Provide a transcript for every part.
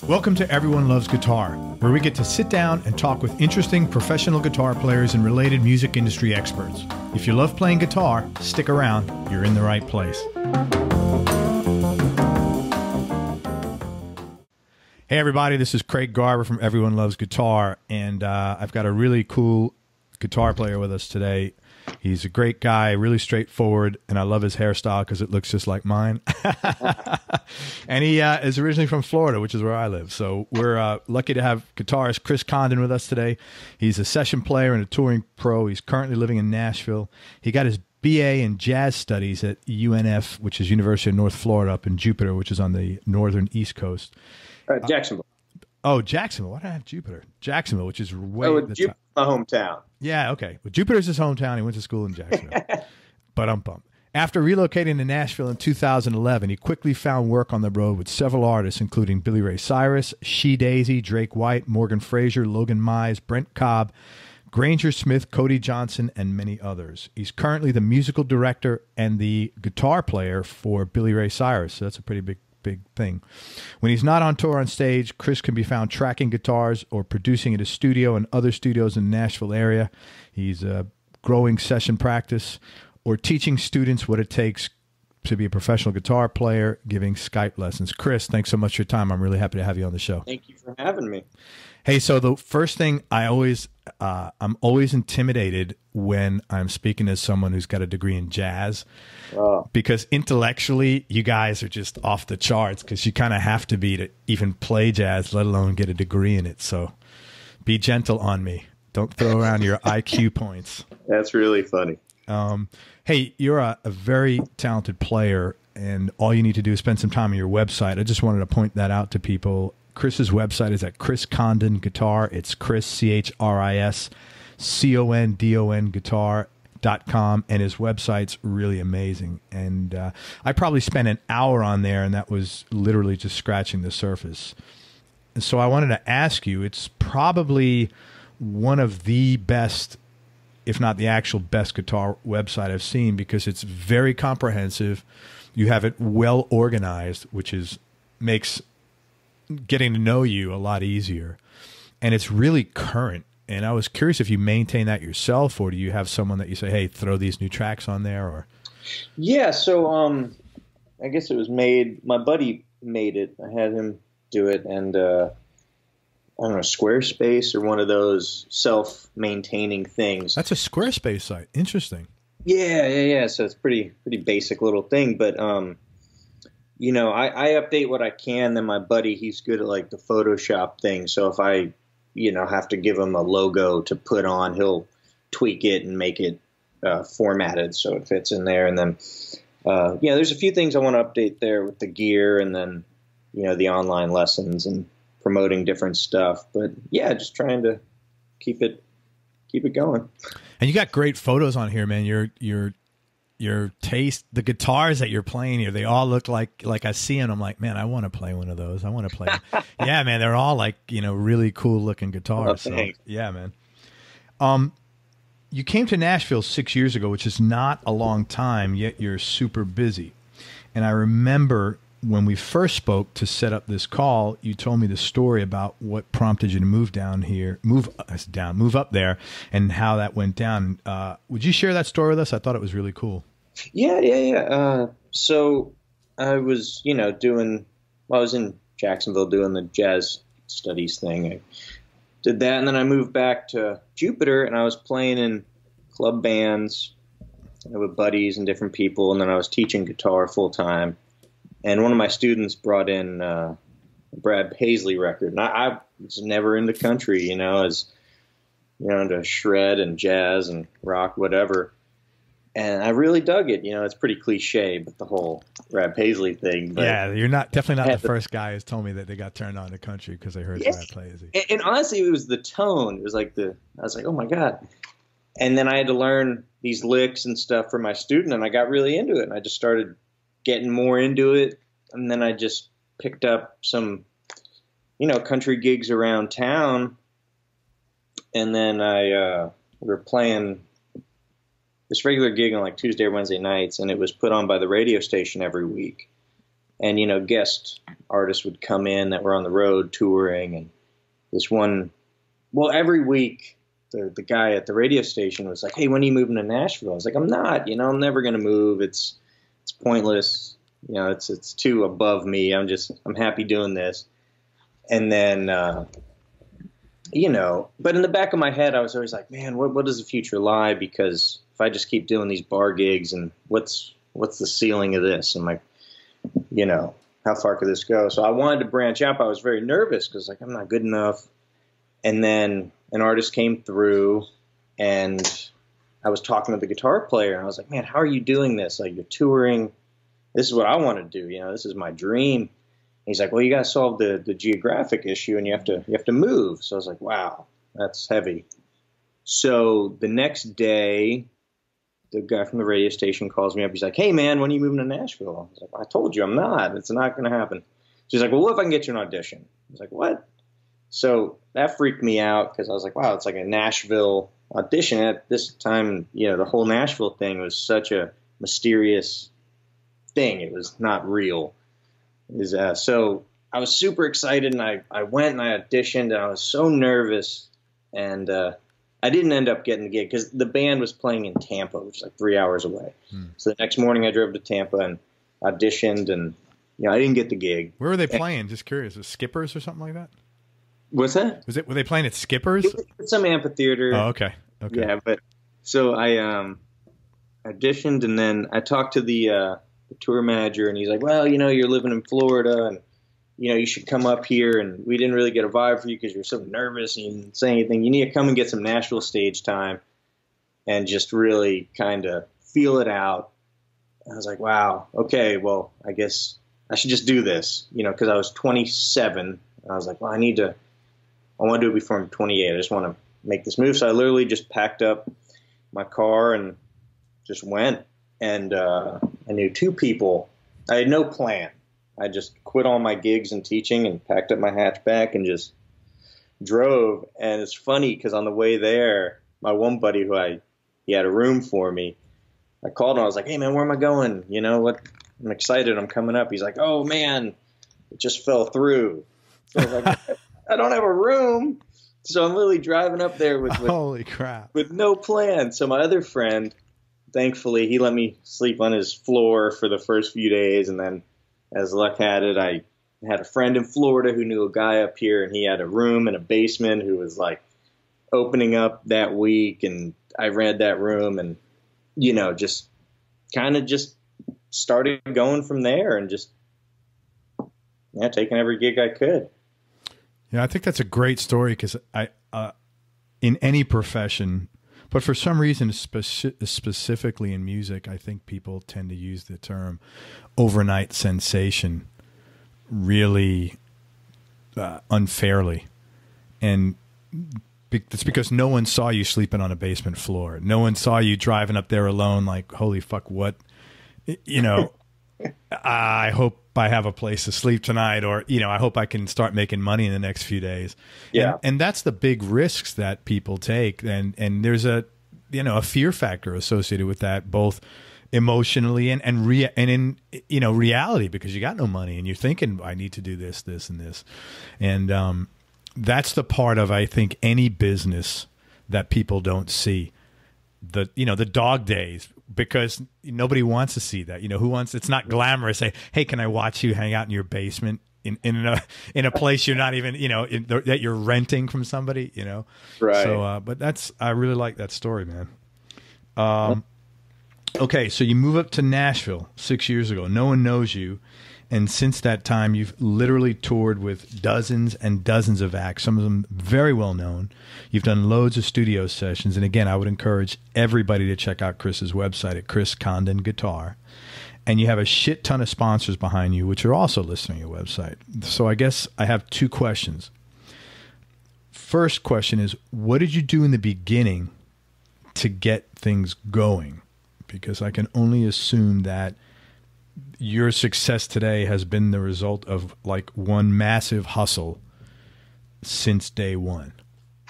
Welcome to Everyone Loves Guitar, where we get to sit down and talk with interesting professional guitar players and related music industry experts. If you love playing guitar, stick around. You're in the right place. Hey everybody, this is Craig Garber from Everyone Loves Guitar, and I've got a really cool guitar player with us today. He's a great guy, really straightforward, and I love his hairstyle because it looks just like mine. And he is originally from Florida, which is where I live. So we're lucky to have guitarist Chris Condon with us today. He's a session player and a touring pro. He's currently living in Nashville. He got his BA in Jazz Studies at UNF, which is University of North Florida up in Jupiter, which is on the northern East Coast. Jacksonville. Oh, Jacksonville. Why did I have Jupiter? Jacksonville, which is way Jupiter's my hometown. Yeah, okay. Well, Jupiter's his hometown. He went to school in Jacksonville. But after relocating to Nashville in 2011, he quickly found work on the road with several artists, including Billy Ray Cyrus, She Daisy, Drake White, Morgan Fraser, Logan Mize, Brent Cobb, Granger Smith, Cody Johnson, and many others. He's currently the musical director and the guitar player for Billy Ray Cyrus, so that's a pretty big thing. When he's not on tour on stage, Chris can be found tracking guitars or producing at his studio and other studios in the Nashville area. He's growing session practice or teaching students what it takes to be a professional guitar player, giving Skype lessons. Chris, thanks so much for your time. I'm really happy to have you on the show. Thank you for having me. Hey, so the first thing I'm always intimidated when I'm speaking to someone who's got a degree in jazz, because intellectually you guys are just off the charts, because you kind of have to be to even play jazz, let alone get a degree in it. So be gentle on me. Don't throw around your IQ points. That's really funny. Hey, you're a very talented player, and all you need to do is spend some time on your website. I just wanted to point that out to people. Chris's website is at Chris Condon Guitar. It's Chris, CHRIS, CONDON guitar.com, and his website's really amazing. And I probably spent an hour on there, and that was literally just scratching the surface. And so I wanted to ask you, it's probably one of the best, if not the actual best guitar website I've seen, because it's very comprehensive. You have it well organized, which makes getting to know you a lot easier. And it's really current. And I was curious if you maintain that yourself, or do you have someone that you say, hey, throw these new tracks on there? Or yeah, so I guess it was made, my buddy made it. I had him do it, and I don't know, Squarespace or one of those self-maintaining things. That's a Squarespace site. Interesting. Yeah. So it's pretty basic little thing, but you know, I update what I can. Then my buddy, he's good at like the Photoshop thing. So if I, you know, have to give him a logo to put on, he'll tweak it and make it formatted so it fits in there. And then, yeah, there's a few things I want to update there with the gear, and then, you know, the online lessons and promoting different stuff. But yeah, just trying to keep it going. And you got great photos on here, man. Your taste, the guitars that you're playing here, they all look like I see them. I'm like, man, I want to play one of those. I want to play. Yeah, man, they're all like, you know, really cool looking guitars. Oh, thanks. So, yeah, man. You came to Nashville 6 years ago, which is not a long time, yet you're super busy. And I remember when we first spoke to set up this call, you told me the story about what prompted you to move up there, and how that went down. Would you share that story with us? I thought it was really cool. Yeah. So I was, you know, I was in Jacksonville doing the Jazz Studies thing. I did that, and then I moved back to Jupiter, and I was playing in club bands with buddies and different people, and then I was teaching guitar full time. And one of my students brought in a Brad Paisley record, and I was never into country, you know, as you know, into shred and jazz and rock, whatever. And I really dug it. You know, it's pretty cliche, but the whole Brad Paisley thing. But yeah, you're definitely not the first guy who's told me that they got turned on to country because they heard Brad Paisley. And honestly, it was the tone. It was like I was like, oh my God. And then I had to learn these licks and stuff for my student, and I got really into it. And I just started getting more into it. And then I just picked up some, you know, country gigs around town. And then we were playing this regular gig on like Tuesday or Wednesday nights, and it was put on by the radio station every week. and, you know, guest artists would come in that were on the road touring. And this one, well, every week the guy at the radio station was like, hey, when are you moving to Nashville? I was like, I'm not, you know, I'm never going to move. It's pointless. You know, it's too above me. I'm happy doing this. And then, you know, but in the back of my head, I was always like, man, what does the future lie? Because if I just keep doing these bar gigs, and what's the ceiling of this? And like, you know, how far could this go? So I wanted to branch out, but I was very nervous because like, I'm not good enough. And then an artist came through, and I was talking to the guitar player, and I was like, man, how are you doing this? Like, you're touring. This is what I want to do. You know, this is my dream. And he's like, well, you got to solve the geographic issue, and you have to move. So I was like, wow, that's heavy. So the next day, the guy from the radio station calls me up. He's like, hey, man, when are you moving to Nashville? I was like, I told you I'm not. It's not going to happen. She's like, well, what if I can get you an audition? I was like, what? So that freaked me out because I was like, wow, it's like a Nashville audition. At this time, you know, the whole Nashville thing was such a mysterious thing. It was not real. So I was super excited, and I went and I auditioned, and I was so nervous, and I didn't end up getting the gig because the band was playing in Tampa, which is like 3 hours away. So the next morning I drove to Tampa and auditioned, and, you know, I didn't get the gig. Where were they playing? Just curious. Was Skippers or something like that? What's that? Were they playing at Skippers? Some amphitheater. Oh, okay. Okay. Yeah, but so I auditioned, and then I talked to the tour manager, and he's like, well, you know, you're living in Florida, and, you know, you should come up here, and we didn't really get a vibe for you because you're so nervous and you didn't say anything. You need to come and get some Nashville stage time and just really kind of feel it out. And I was like, wow, okay, well, I guess I should just do this, you know, because I was 27. And I was like, well, I want to do it before I'm 28. I just want to make this move. So I literally just packed up my car and just went. And I knew two people. I had no plan. I just quit all my gigs and teaching and packed up my hatchback and just drove. And it's funny because on the way there, my one buddy he had a room for me. I called him. I was like, hey, man, where am I going? You know what? I'm excited. I'm coming up. He's like, oh, man, it just fell through. So I was like, I don't have a room. So I'm literally driving up there with holy crap, with no plan. So my other friend, thankfully, he let me sleep on his floor for the first few days. And then as luck had it, I had a friend in Florida who knew a guy up here, and he had a room in a basement who was like opening up that week. And I rented that room, and, you know, just kind of just started going from there, and just, yeah, taking every gig I could. Yeah, I think that's a great story because in any profession, but for some reason, specifically in music, I think people tend to use the term overnight sensation really unfairly. And it's because no one saw you sleeping on a basement floor. No one saw you driving up there alone like, holy fuck, what? You know, I hope I have a place to sleep tonight, or, you know, I hope I can start making money in the next few days. Yeah. And that's the big risks that people take. And there's a fear factor associated with that, both emotionally and in, you know, reality, because you got no money and you're thinking, I need to do this, this, and this. And that's the part of, I think, any business that people don't see. The dog days, because nobody wants to see that. You know, who wants? It's not glamorous. Say, hey, can I watch you hang out in your basement in a place you're not even, you know, that you're renting from somebody, you know? Right. So, but I really like that story, man. Okay, so you move up to Nashville 6 years ago. No one knows you. And since that time, you've literally toured with dozens and dozens of acts, some of them very well known. You've done loads of studio sessions. And again, I would encourage everybody to check out Chris's website at Chris Condon Guitar. And you have a shit ton of sponsors behind you, which are also listed on your website. So I guess I have two questions. First question is, what did you do in the beginning to get things going? Because I can only assume that your success today has been the result of like one massive hustle since day one.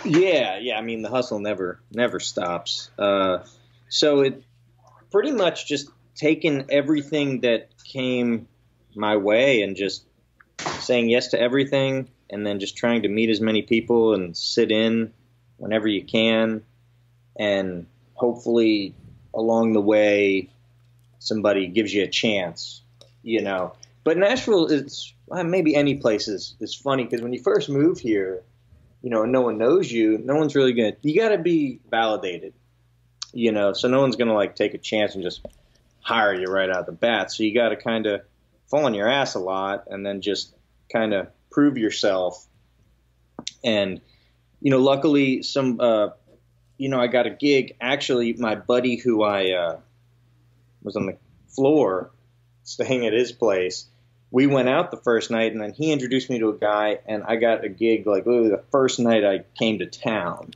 Yeah. I mean, the hustle never stops. So it pretty much just taken everything that came my way and just saying yes to everything, and then just trying to meet as many people and sit in whenever you can, and hopefully along the way somebody gives you a chance, you know. But Nashville is, maybe any place is funny, because when you first move here, you know, and no one knows you, no one's really you got to be validated, you know, so no one's going to like take a chance and just hire you right out the bat. So you got to kind of fall on your ass a lot and then just kind of prove yourself. And, you know, luckily you know, I got a gig. Actually, my buddy who I was on the floor staying at his place, we went out the first night, and then he introduced me to a guy, and I got a gig like literally the first night I came to town.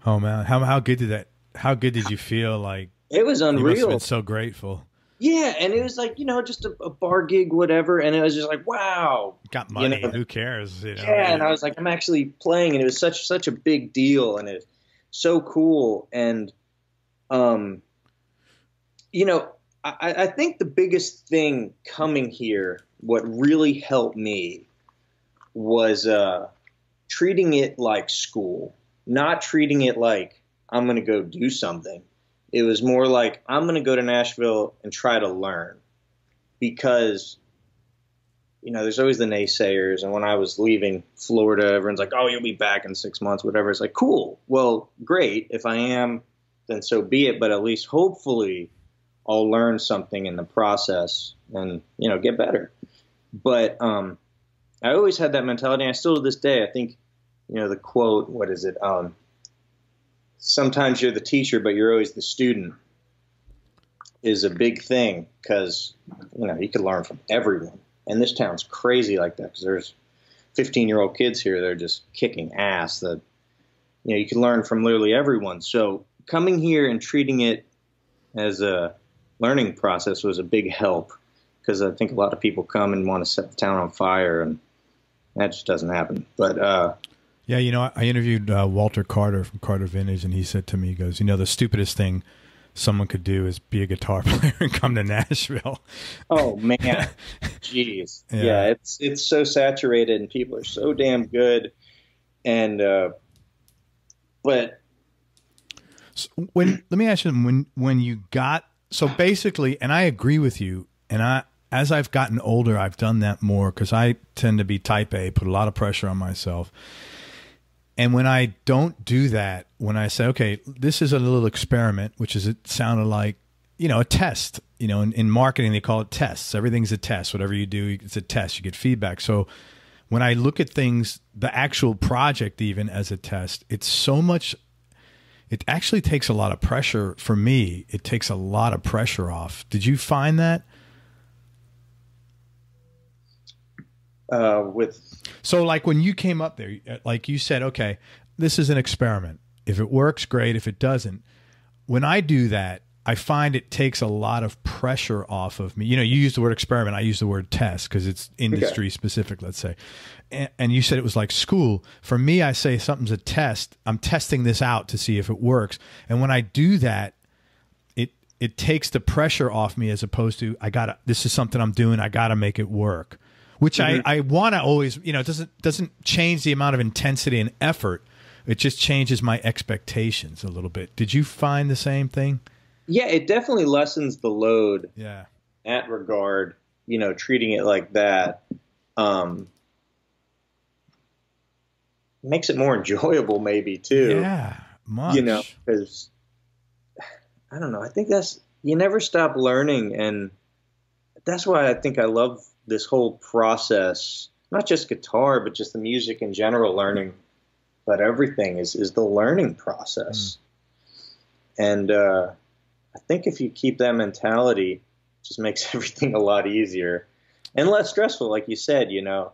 Oh man, how good did you feel? Like, it was unreal. You must have been so grateful. Yeah, and it was like, you know, just a bar gig, whatever, and it was just like, wow. Got money, you know? Who cares? You know? Yeah, and I was like, I'm actually playing, and it was such a big deal, and it's so cool. And, you know, I think the biggest thing coming here, what really helped me, was treating it like school, not treating it like I'm going to go do something. It was more like, I'm going to go to Nashville and try to learn, because, you know, there's always the naysayers. And when I was leaving Florida, everyone's like, oh, you'll be back in 6 months, whatever. It's like, cool. Well, great. If I am, then so be it. But at least hopefully I'll learn something in the process and, you know, get better. But I always had that mentality. And I still to this day, I think, you know, the quote, what is it? Sometimes you're the teacher, but you're always the student, is a big thing, because, you know, you can learn from everyone. And this town's crazy like that, because there's 15-year-old kids here that are just kicking ass. That, you know, you can learn from literally everyone. So coming here and treating it as a learning process was a big help, because I think a lot of people come and want to set the town on fire, and that just doesn't happen. But yeah, you know, I interviewed Walter Carter from Carter Vintage, and he said to me, he goes, you know, the stupidest thing someone could do is be a guitar player and come to Nashville. Oh man, jeez. Yeah, it's so saturated, and people are so damn good. And but so let me ask you, when you got, so basically, and I agree with you, and as I've gotten older, I've done that more, because I tend to be type A, put a lot of pressure on myself. And when I don't do that, when I say, okay, this is a little experiment, which is, it sounded like, you know, a test. You know, in marketing, they call it tests. Everything's a test. Whatever you do, it's a test. You get feedback. So when I look at things, the actual project even as a test, it's so much, it actually takes a lot of pressure for me. It takes a lot of pressure off. Did you find that? So like when you came up there, like you said, okay, this is an experiment. If it works, great. If it doesn't, when I do that, I find it takes a lot of pressure off of me. You know, you use the word experiment. I use the word test because it's industry specific, let's say. And you said it was like school. For me, I say something's a test. I'm testing this out to see if it works. And when I do that, it takes the pressure off me, as opposed to, this is something I'm doing. I got to make it work. Which I want to always, you know, it doesn't change the amount of intensity and effort. It just changes my expectations a little bit. Did you find the same thing? Yeah, it definitely lessens the load. Yeah. That regard, you know, treating it like that makes it more enjoyable, maybe too. Yeah, much. You know, because I don't know. I think you never stop learning, and that's why I think I love this whole process, not just guitar, but just the music in general, learning about everything is the learning process. And I think if you keep that mentality, it just makes everything a lot easier and less stressful, like you said, you know.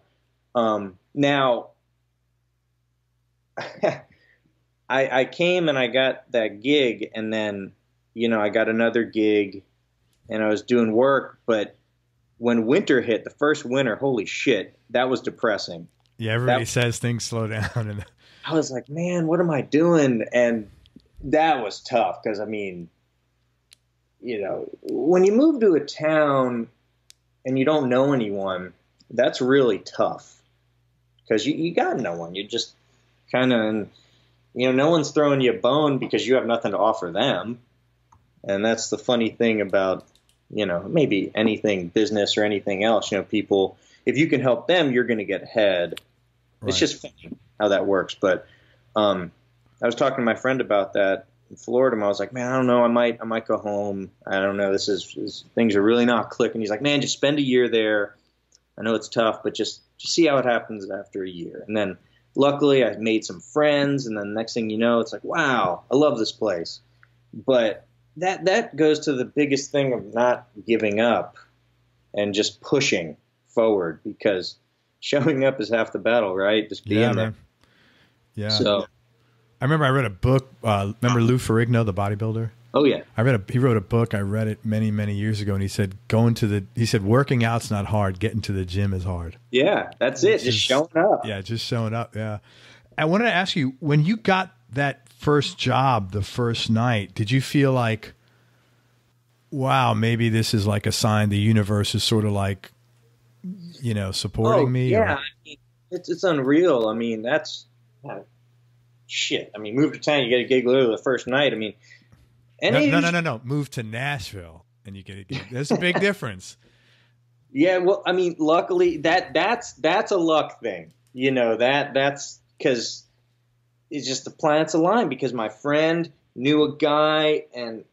Now, I came and I got that gig, and then, you know, I got another gig and I was doing work, but when winter hit, the first winter, holy shit, that was depressing. Yeah, everybody says things slow down. I was like, man, what am I doing? And that was tough, because, I mean, you know, when you move to a town, and you don't know anyone, that's really tough because you got no one. You just kind of, no one's throwing you a bone because you have nothing to offer them. And that's the funny thing about, maybe anything business or anything else, people, if you can help them, you're going to get ahead. Right. It's just funny how that works. But I was talking to my friend about that in Florida, and I was like, man, I don't know. I might go home. I don't know. Things are really not clicking. He's like, man, just spend a year there. I know it's tough, but just see how it happens after a year. And then luckily I made some friends, and then next thing you know, it's like, wow, I love this place. But that goes to the biggest thing of not giving up and just pushing forward, because showing up is half the battle, right? Just being there. Man. Yeah. So I read a book. Remember Lou Ferrigno, the bodybuilder? Oh yeah. He wrote a book. I read it many, many years ago, and he said, working out's not hard. Getting to the gym is hard. Yeah, that's it. Just showing up. Yeah, just showing up. Yeah. I wanted to ask you, when you got that first job, the first night, did you feel like, wow, maybe this is like a sign the universe is sort of like, supporting me? Yeah, I mean, it's unreal. I mean, that's shit. I mean, move to town, you get a gig literally the first night. I mean, no. Move to Nashville and you get a gig. There's a big difference. Yeah, well, I mean, luckily that's a luck thing. That's because it's just the planets aligned, because my friend knew a guy, and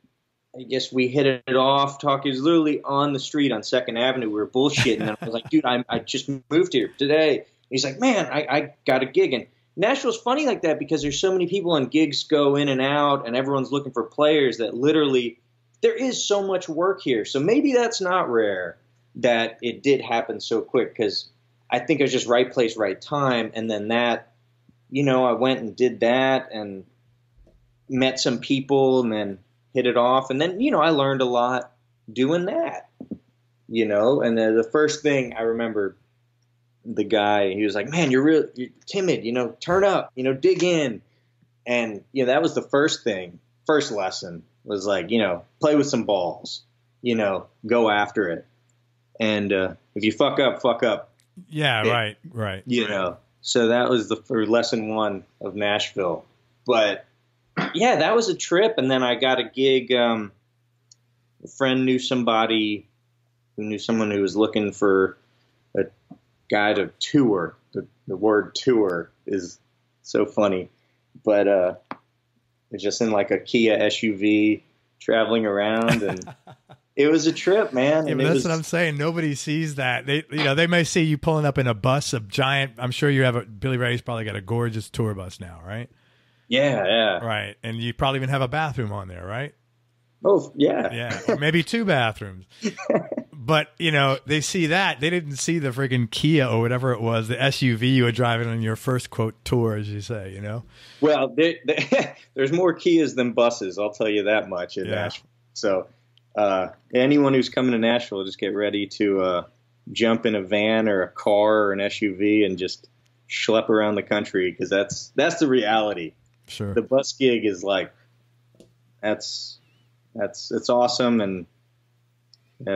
I guess we hit it off. He was literally on the street on 2nd Avenue. We were bullshitting, and I was like, dude, I just moved here today. He's like, man, I got a gig. And Nashville's funny like that, because there's so many people, and gigs go in and out, and everyone's looking for players, that literally there is so much work here. So maybe that's not rare that it did happen so quick, because I think it was just right place, right time. And then that, I went and did that and met some people and then hit it off. And then, I learned a lot doing that, and the first thing I remember, the guy, he was like, man, you're timid, turn up, dig in. And, that was the first lesson was like, play with some balls, go after it. And if you fuck up. Yeah, right. So that was for lesson 1 of Nashville. But yeah, that was a trip. And then I got a gig. A friend knew somebody who knew someone who was looking for a guy to tour. The word tour is so funny, but it's just in like a Kia SUV traveling around, and it was a trip, man. Yeah, but that's what I'm saying. Nobody sees that. They may see you pulling up in a bus, a giant. I'm sure you have Billy Ray's probably got a gorgeous tour bus now, right? Yeah. Right, and you probably even have a bathroom on there, right? Oh, yeah. Yeah, or maybe 2 bathrooms. But, they see that. They didn't see the friggin' Kia or whatever it was, the SUV you were driving on your first, quote, tour, as you say, Well, there's more Kias than buses, I'll tell you that much in Nashville. So anyone who's coming to Nashville, just get ready to jump in a van or a car or an SUV and just schlep around the country, because that's the reality. Sure. The bus gig is like, it's awesome, and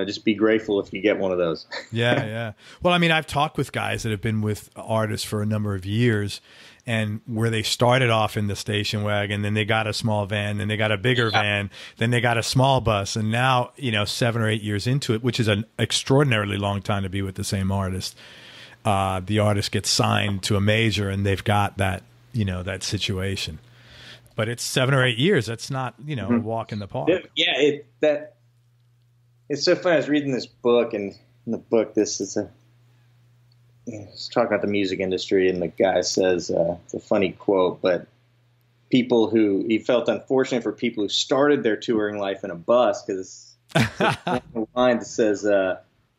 just be grateful if you get one of those. Yeah. Well, I mean, I've talked with guys that have been with artists for a number of years, and where they started off in the station wagon, then they got a small van, then they got a bigger van, then they got a small bus, and now, 7 or 8 years into it, which is an extraordinarily long time to be with the same artist, the artist gets signed to a major, and they've got that, that situation. But it's 7 or 8 years. That's not, a walk in the park. Yeah, it's so funny. I was reading this book, and in the book, it's talking about the music industry, and the guy says, it's a funny quote, but he felt unfortunate for people who started their touring life in a bus, because it's a line that says,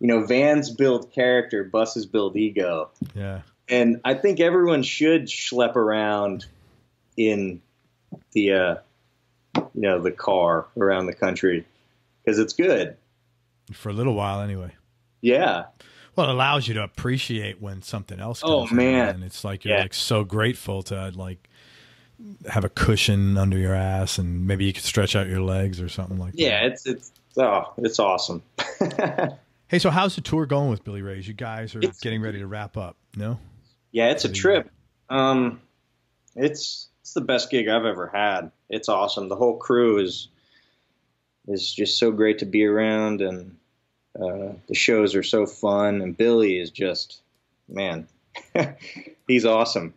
vans build character, buses build ego. Yeah. And I think everyone should schlep around in the car around the country, because it's good. For a little while, anyway. Yeah. Well, it allows you to appreciate when something else comes. Oh, man. And it's like you're like so grateful to like have a cushion under your ass, and maybe you could stretch out your legs or something like that. Yeah, it's awesome. Hey, so how's the tour going with Billy Ray? You guys are getting ready to wrap up, no? Yeah, it's a trip. It's the best gig I've ever had. It's awesome. The whole crew is just so great to be around, and the shows are so fun. And Billy is just, man, he's awesome.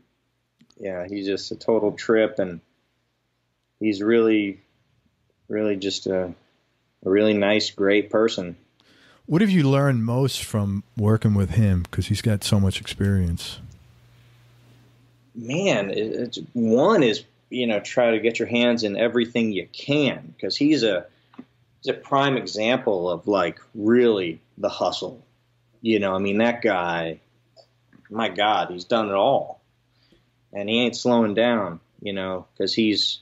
Yeah, he's just a total trip, and he's really, really just a really nice, great person. What have you learned most from working with him? Because he's got so much experience. Man, one is, try to get your hands in everything you can, because he's a prime example of like really the hustle. I mean, that guy, my God, he's done it all, and he ain't slowing down, because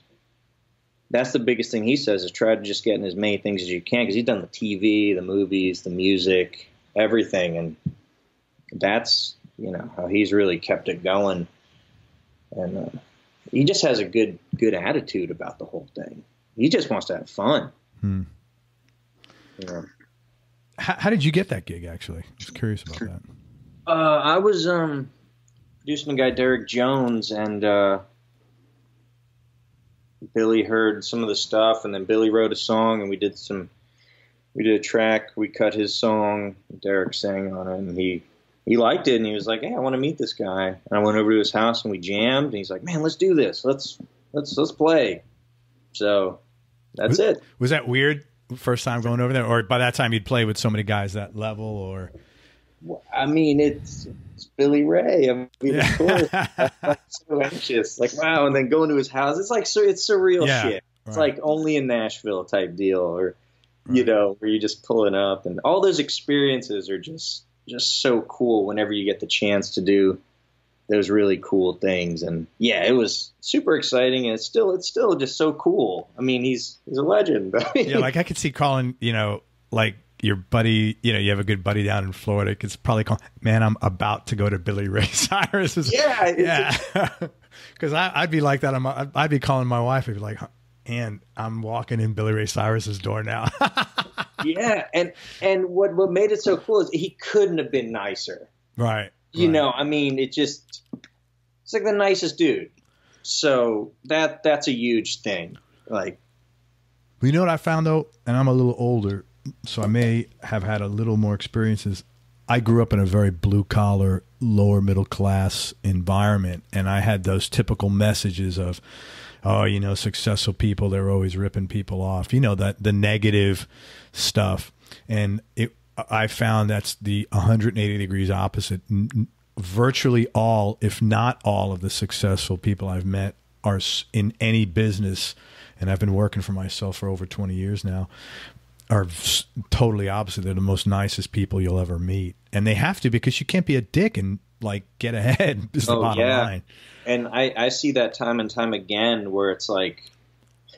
that's the biggest thing he says, is try to just get in as many things as you can, because he's done the TV, the movies, the music, everything. And that's, how he's really kept it going. And he just has a good attitude about the whole thing. He just wants to have fun. How did you get that gig, actually? Just curious about that. I was producing a guy, Derek Jones, and Billy heard some of the stuff, and then Billy wrote a song, and we did a track. We cut his song. Derek sang on it, and he liked it, and he was like, "Hey, I want to meet this guy." And I went over to his house, and we jammed, and he's like, "Man, let's do this. Let's play." So that's it. Was that weird first time going over there, or by that time you'd played with so many guys that level, or? I mean, it's Billy Ray. I mean, of course, I'm so anxious. Like, wow. And then going to his house, it's like, it's surreal shit. It's like only in Nashville type deal, or, where you're just pulling up, and all those experiences are just so cool whenever you get the chance to do those really cool things. And yeah, it was super exciting, and it's still just so cool. I mean, he's a legend. Yeah. Like I could see calling, like, your buddy, you have a good buddy down in Florida. It's probably called, "Man, I'm about to go to Billy Ray Cyrus." Yeah. Because I'd be like that. I'd be calling my wife. I'd be like, "And I'm walking in Billy Ray Cyrus's door now." Yeah, and what made it so cool is he couldn't have been nicer. Right. I mean, it's like the nicest dude. So that's a huge thing. Like, well, you know what I found though, and I'm a little older, so I may have had a little more experiences. I grew up in a very blue-collar, lower-middle-class environment, and I had those typical messages of, successful people, they're always ripping people off, that the negative stuff. And I found that's the 180 degrees opposite. Virtually all, if not all, of the successful people I've met are in any business, and I've been working for myself for over 20 years now, are totally opposite. They're the most nicest people you'll ever meet, and they have to, because you can't be a dick and like get ahead. Is the bottom line. And I see that time and time again, where it's like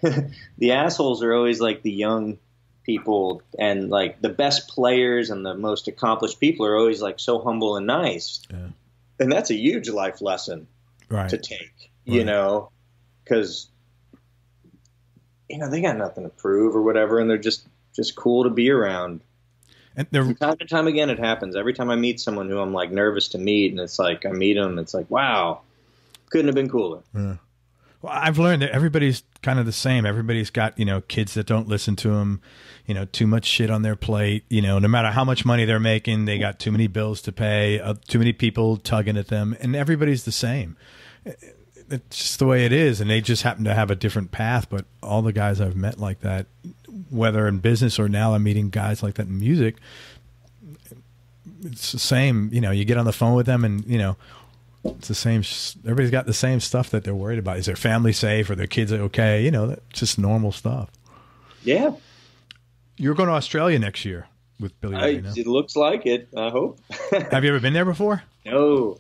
the assholes are always like the young people, and like the best players and the most accomplished people are always like so humble and nice. Yeah. And that's a huge life lesson to take, because they got nothing to prove or whatever, and they're just cool to be around. And from time to time again, it happens. Every time I meet someone who I'm like nervous to meet, and it's like I meet them, it's like, wow, couldn't have been cooler. Yeah. Well, I've learned that everybody's kind of the same. Everybody's got, kids that don't listen to them, too much shit on their plate. No matter how much money they're making, they got too many bills to pay, too many people tugging at them, and everybody's the same. It's just the way it is, and they just happen to have a different path. But all the guys I've met like that, whether in business or now I'm meeting guys like that in music, it's the same. You get on the phone with them, and it's the same. Everybody's got the same stuff that they're worried about. Is their family safe? Are their kids okay? That's just normal stuff. Yeah. You're going to Australia next year with Billy Ray. It looks like it. I hope. Have you ever been there before? No.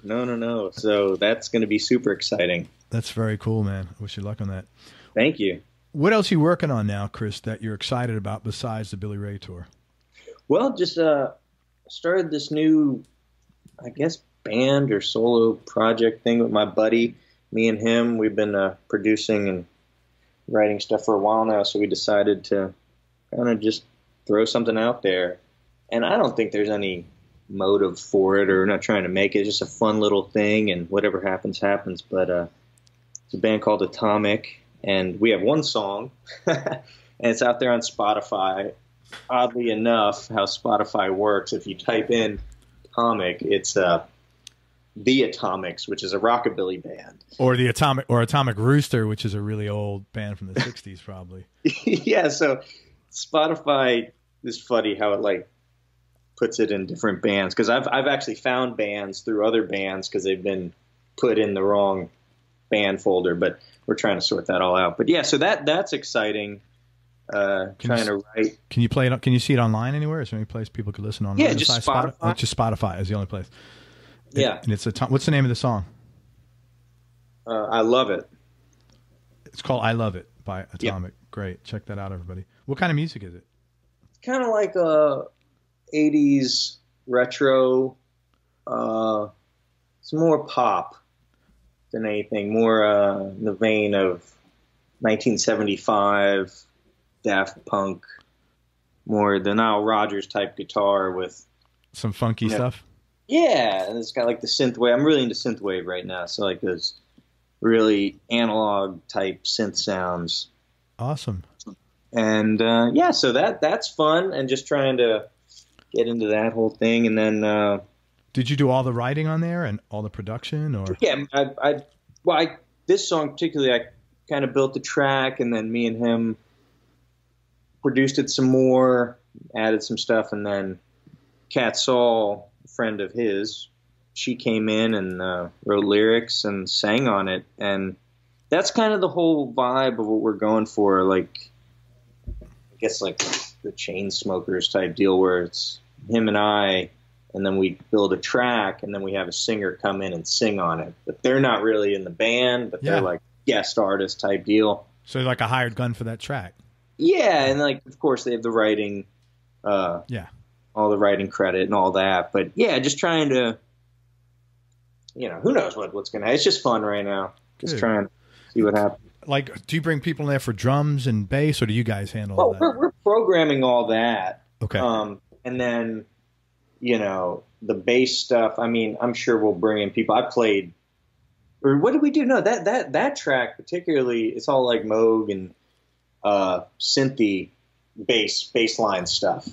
So that's going to be super exciting. That's very cool, man. I wish you luck on that. Thank you. What else are you working on now, Chris, that you're excited about besides the Billy Ray tour? Well, just started this new, I guess, band or solo project thing with my buddy. Me and him, we've been producing and writing stuff for a while now, so we decided to kind of just throw something out there. And I don't think there's any motive for it, or we're not trying to make it. It's just a fun little thing, and whatever happens, happens. But it's a band called Atomic, and we have one song, and it's out there on Spotify. Oddly enough, how Spotify works, if you type in Atomic, it's The Atomics, which is a rockabilly band. Or the Atomic Rooster, which is a really old band from the 60s, probably. Yeah, so Spotify is funny how it like puts it in different bands, because I've actually found bands through other bands because they've been put in the wrong band folder, but we're trying to sort that all out. But yeah, so that's exciting. Trying to write. Can you play it? Can you see it online anywhere? Is there any place people could listen online? Yeah, just Spotify. Oh, just Spotify is the only place. Yeah, and it's what's the name of the song? I Love It. It's called "I Love It" by Atomic. Yep. Great, check that out, everybody. What kind of music is it? It's kind of like a 80s retro. It's more pop than anything. More in the vein of 1975 Daft Punk. More the Nile Rodgers type guitar with some funky stuff. Yeah, and it's got like the synthwave. I'm really into synthwave right now, so like those really analog type synth sounds. Awesome. And yeah, so that's fun, and just trying to get into that whole thing. And then did you do all the writing on there and all the production, or? Yeah, this song particularly, I kind of built the track, and then me and him produced it some more, added some stuff, and then Kat Saul, a friend of his, she came in and wrote lyrics and sang on it. And that's kind of the whole vibe of what we're going for. Like, I guess like the Chainsmokers type deal, where it's him and I, and then we build a track, and then we have a singer come in and sing on it. But they're not really in the band, but they're like guest artist type deal. So like a hired gun for that track. Yeah, and like of course they have the writing, all the writing credit and all that. But yeah, just trying to, who knows what's gonna happen. It's just fun right now. Just trying to see what happens. Like, do you bring people in there for drums and bass, or do you guys handle all that? We're programming all that. Okay. And then, the bass stuff. I mean, I'm sure we'll bring in people. I played, or what did we do? No, that track particularly, it's all like Moog and synthy bass line stuff,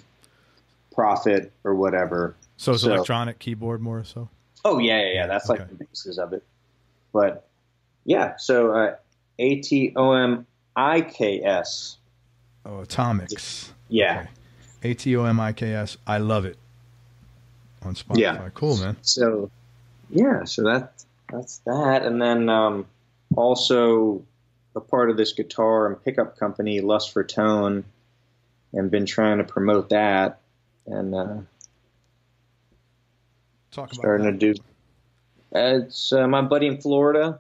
Prophet or whatever. So it's electronic keyboard more so? Oh yeah. That's like the basis of it. But yeah, so ATOMIKS. Oh, Atomics. Yeah. Okay. ATOMIKS. I Love It on Spotify. Yeah. Cool, man. So yeah, so that's that. And then also a part of this guitar and pickup company, Lust for Tone, and been trying to promote that, and starting to do. It's my buddy in Florida.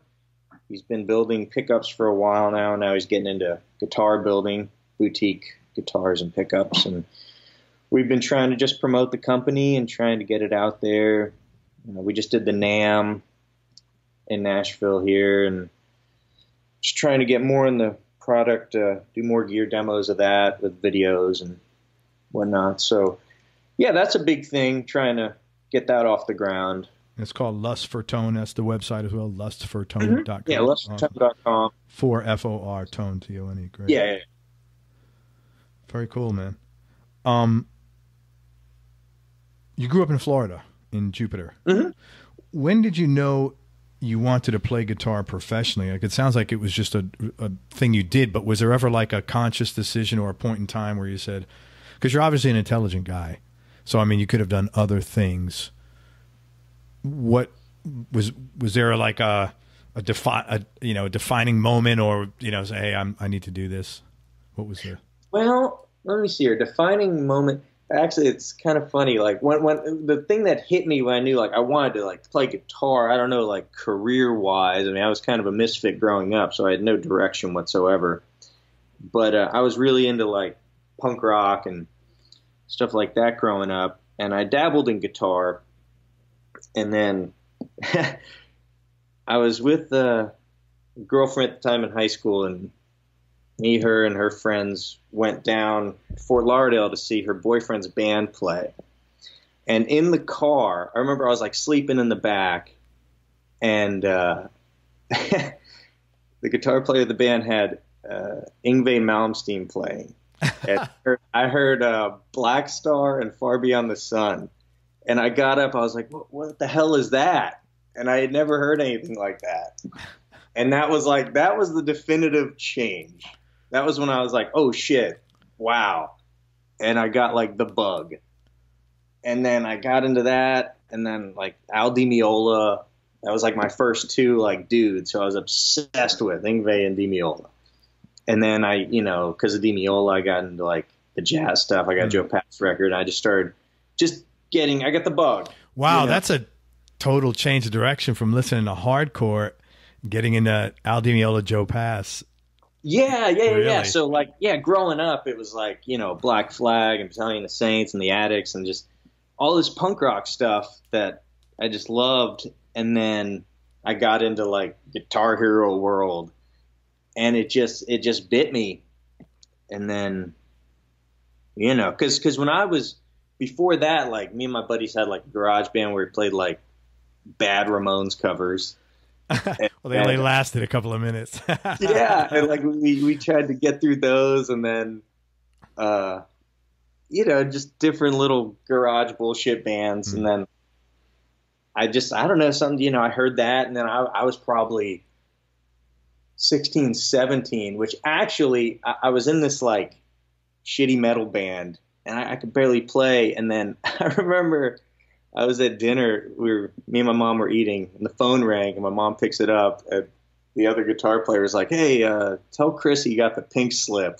He's been building pickups for a while now. Now he's getting into guitar building, boutique guitars and pickups, and we've been trying to just promote the company and trying to get it out there. We just did the NAMM in Nashville here, and just trying to get more in the product, do more gear demos of that with videos and whatnot. So, yeah, that's a big thing, trying to get that off the ground. It's called Lust for Tone. That's the website as well, lustfortone.com. Mm-hmm. Yeah, lustfortone.com. For FOR, Tone, T-O-N-E. Great. Yeah. Very cool, man. You grew up in Florida, in Jupiter. Mm-hmm. When did you know you wanted to play guitar professionally? Like, it sounds like it was just a thing you did, but was there ever like a conscious decision or a point in time where you said, because you're obviously an intelligent guy, so I mean you could have done other things. What was there like a defining moment, or say, hey, I need to do this? What was there? Well, let me see here. Defining moment. Actually, it's kind of funny. Like when the thing that hit me when I knew like I wanted to like play guitar, I don't know, like career wise. I mean, I was kind of a misfit growing up, so I had no direction whatsoever. But I was really into like punk rock and stuff like that growing up, and I dabbled in guitar. And then I was with a girlfriend at the time in high school, and me, her, and her friends went down to Fort Lauderdale to see her boyfriend's band play. And in the car, I remember I was like sleeping in the back, and the guitar player of the band had Yngwie Malmsteen playing. And I heard Black Star and Far Beyond the Sun. And I got up, I was like, what the hell is that? And I had never heard anything like that. And that was the definitive change. That was when I was like, oh shit, wow. And I got like the bug. And then I got into that, and then like Al Di Meola, that was like my first two like dudes. So I was obsessed with Yngwie and Di Meola. And then I, because of Di Meola, I got into like the jazz stuff. I got Joe Papp's record, and I just started I got the bug. Wow, that's a total change of direction from listening to hardcore, getting into Al Di Meola, Joe Pass. Yeah. Really? So like, growing up, it was like, Black Flag and Battalion of Saints and the Addicts and just all this punk rock stuff that I just loved. And then I got into like Guitar Hero world, and it just bit me. And then, cause when I was, before that, like me and my buddies had like a garage band where we played like bad Ramones covers. Well, they only lasted a couple of minutes. Yeah, and like we tried to get through those, and then, just different little garage bullshit bands, and then I don't know, something, I heard that, and then I was probably 16, 17, which actually I was in this like shitty metal band, and I could barely play, and then I remember I was at dinner. Me and my mom were eating, and the phone rang, and my mom picks it up. And the other guitar player was like, "Hey, tell Chris he got the pink slip."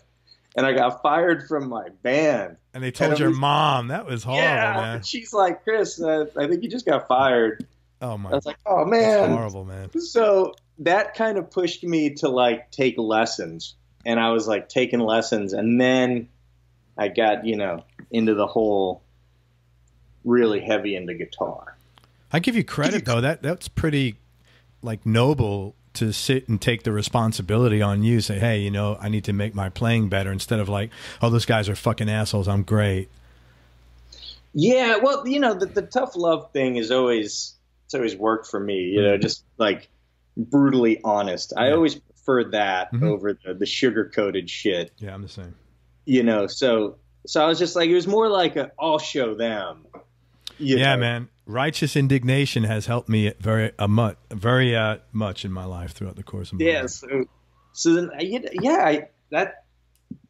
And I got fired from my band. And they told your mom. That was horrible, man. And she's like, "Chris, I think you just got fired." Oh my! I was like, "Oh man, that's horrible, man." So that kind of pushed me to like take lessons, and I was like taking lessons, and then I got into the whole really heavy into guitar. I give you credit though. That's pretty like noble to sit and take the responsibility on you. Say, hey, I need to make my playing better, instead of like, oh, those guys are fucking assholes, I'm great. Yeah, well, the tough love thing it's always worked for me. Just like brutally honest. I always preferred that over the sugar coated shit. Yeah, I'm the same. So I was just like, it was more like I'll show them. Yeah, man. Righteous indignation has helped me very much in my life throughout the course of my life. So then,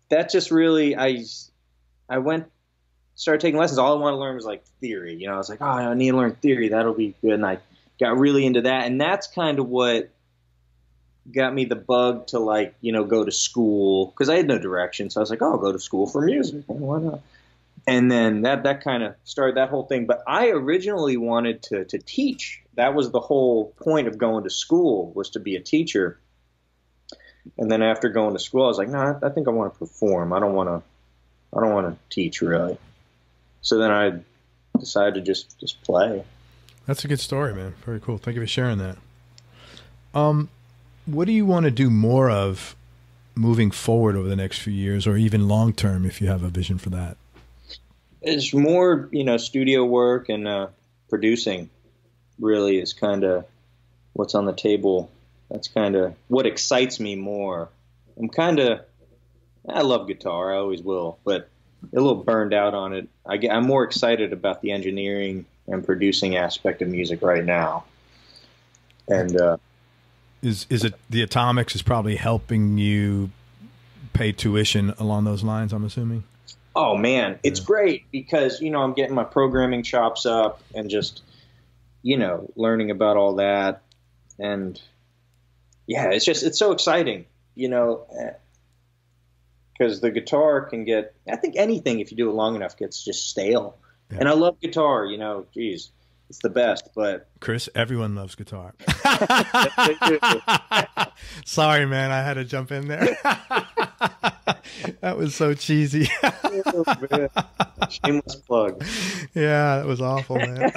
that just really, I started taking lessons. All I wanted to learn was like theory. I was like, oh, I need to learn theory. That'll be good. And I got really into that. And that's kind of what got me the bug to like, go to school, because I had no direction. So I was like, oh, I'll go to school for music. Why not? And then that kind of started that whole thing. But I originally wanted to teach. That was the whole point of going to school, was to be a teacher. And then after going to school, I was like, no, I think I want to perform. I don't want to teach really. So then I decided to just play. That's a good story, man. Very cool. Thank you for sharing that. What do you want to do more of moving forward over the next few years, or even long term, if you have a vision for that? It's more, studio work and producing really is kind of what's on the table. That's kind of what excites me more. I love guitar, I always will, but a little burned out on it. I'm more excited about the engineering and producing aspect of music right now. And is it the Atomics is probably helping you pay tuition along those lines, I'm assuming? Oh man, it's great because, I'm getting my programming chops up and just, learning about all that. And yeah, it's so exciting, because the guitar can get, I think anything, if you do it long enough, gets just stale. Yeah. And I love guitar, geez, it's the best, but Chris, everyone loves guitar. Sorry, man. I had to jump in there. That was so cheesy. Shameless plug. Yeah, that was awful, man.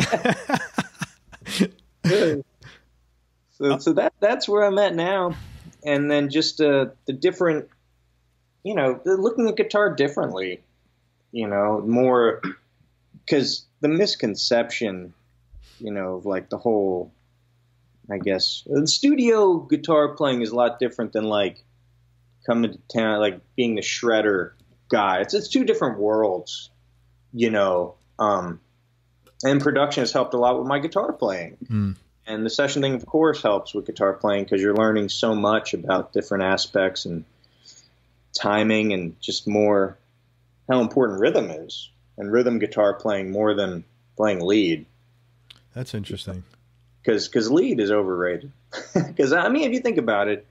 So that's where I'm at now. And then just the different you know, they're looking at guitar differently, you know, more because the misconception, you know, like the whole, I guess, the studio guitar playing is a lot different than like coming to town, like being the shredder guy. It's two different worlds, you know. And production has helped a lot with my guitar playing. Mm. And the session thing, of course, helps with guitar playing because you're learning so much about different aspects and timing and just more how important rhythm is. And rhythm guitar playing more than playing lead. That's interesting. Because lead is overrated. Because, I mean, if you think about it,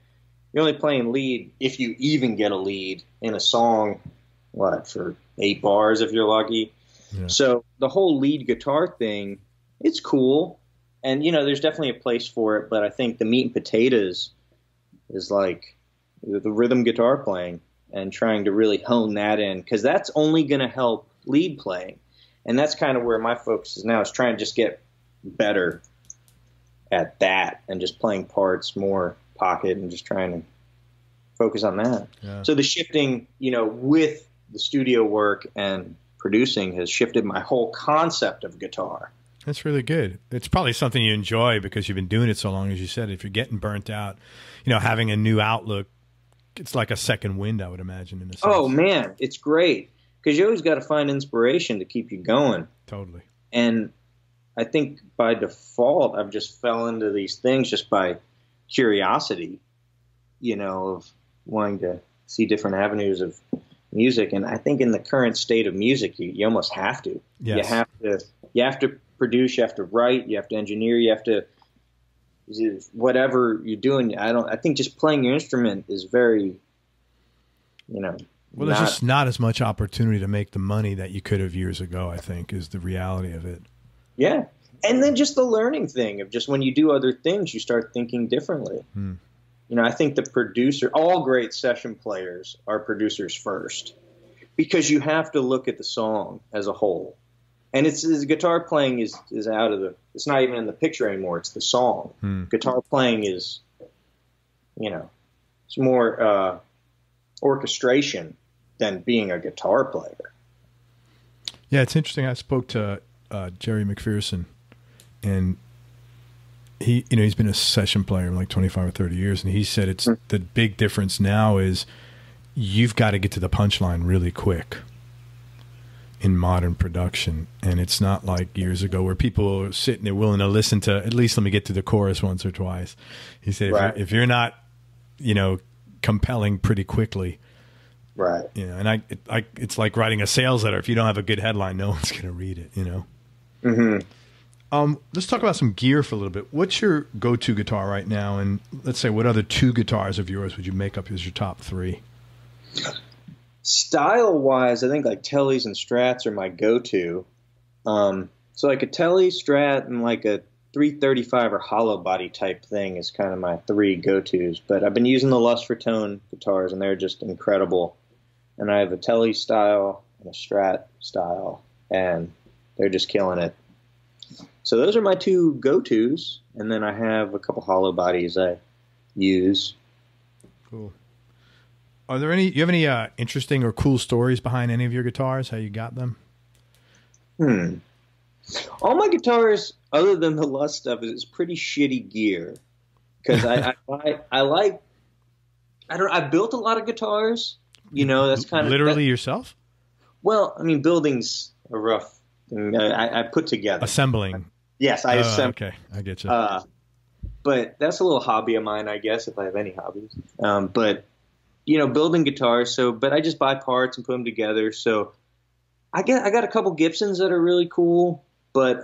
you're only playing lead if you even get a lead in a song, what, for 8 bars if you're lucky. Yeah. So the whole lead guitar thing, it's cool. And, you know, there's definitely a place for it. But I think the meat and potatoes is like the rhythm guitar playing and trying to really hone that in. Because that's only going to help lead playing. And that's kind of where my focus is now, is trying to just get better at that and just playing parts more pocket and just trying to focus on that. Yeah. So the shifting, you know, with the studio work and producing has shifted my whole concept of guitar. That's really good. It's probably something you enjoy because you've been doing it so long, as you said. If you're getting burnt out, you know, having a new outlook, it's like a second wind, I would imagine, in a sense. Oh, man, it's great because you always got to find inspiration to keep you going. Totally. And I think by default, I've just fell into these things just by curiosity, you know, of wanting to see different avenues of music. And I think in the current state of music, you almost have to. Yes. You have to produce, you have to write, you have to engineer, you have to whatever you're doing. I think just playing your instrument is very, you know. Well, there's just not as much opportunity to make the money that you could have years ago, I think, is the reality of it. Yeah. And then just the learning thing of just when you do other things, you start thinking differently. You know, I think all great session players are producers first because you have to look at the song as a whole. And guitar playing is out of it's not even in the picture anymore. It's the song. Guitar playing is, you know, it's more orchestration than being a guitar player. Yeah, it's interesting. I spoke to Jerry McPherson, and he, you know, he's been a session player like 25 or 30 years, and he said it's the big difference now is you've got to get to the punchline really quick in modern production. And it's not like years ago where people are sitting there willing to listen to, at least let me get to the chorus once or twice. He said, right. if you're not, you know, compelling pretty quickly, right. You know, and it's like writing a sales letter. If you don't have a good headline, no one's going to read it, you know? Let's talk about some gear for a little bit. What's your go-to guitar right now? And let's say, what other 2 guitars of yours would you make up as your top 3? Style-wise, I think like Tellys and Strats are my go-to. So like a Telly, Strat, and like a 335 or hollow body type thing is kind of my 3 go-tos. But I've been using the Lust for Tone guitars, and they're just incredible. And I have a Telly style and a Strat style, and they're just killing it. So those are my 2 go-tos, and then I have a couple hollow bodies I use. Cool. Are there any? You have any interesting or cool stories behind any of your guitars? How you got them? All my guitars, other than the Lust stuff, is pretty shitty gear. Because I built a lot of guitars. You know, that's kind of literally yourself. Well, I mean, building's a rough thing. I put together assembling. Yes, I assemble. Okay, I get you. But that's a little hobby of mine, I guess, if I have any hobbies. But you know, building guitars. But I just buy parts and put them together. So I got a couple Gibsons that are really cool, but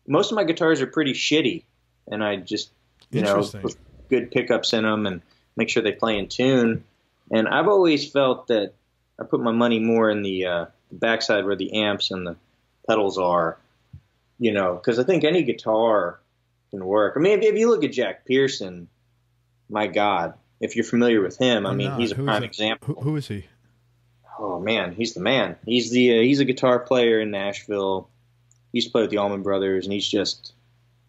most of my guitars are pretty shitty, and I just put good pickups in them and make sure they play in tune. And I've always felt that I put my money more in the backside where the amps and the pedals are, you know, because I think any guitar can work. I mean, if you look at Jack Pearson, my God, if you're familiar with him, I mean, he's a prime example. Who is he? Oh man, he's the man. He's a guitar player in Nashville. He used to play with the Allman Brothers, and he's just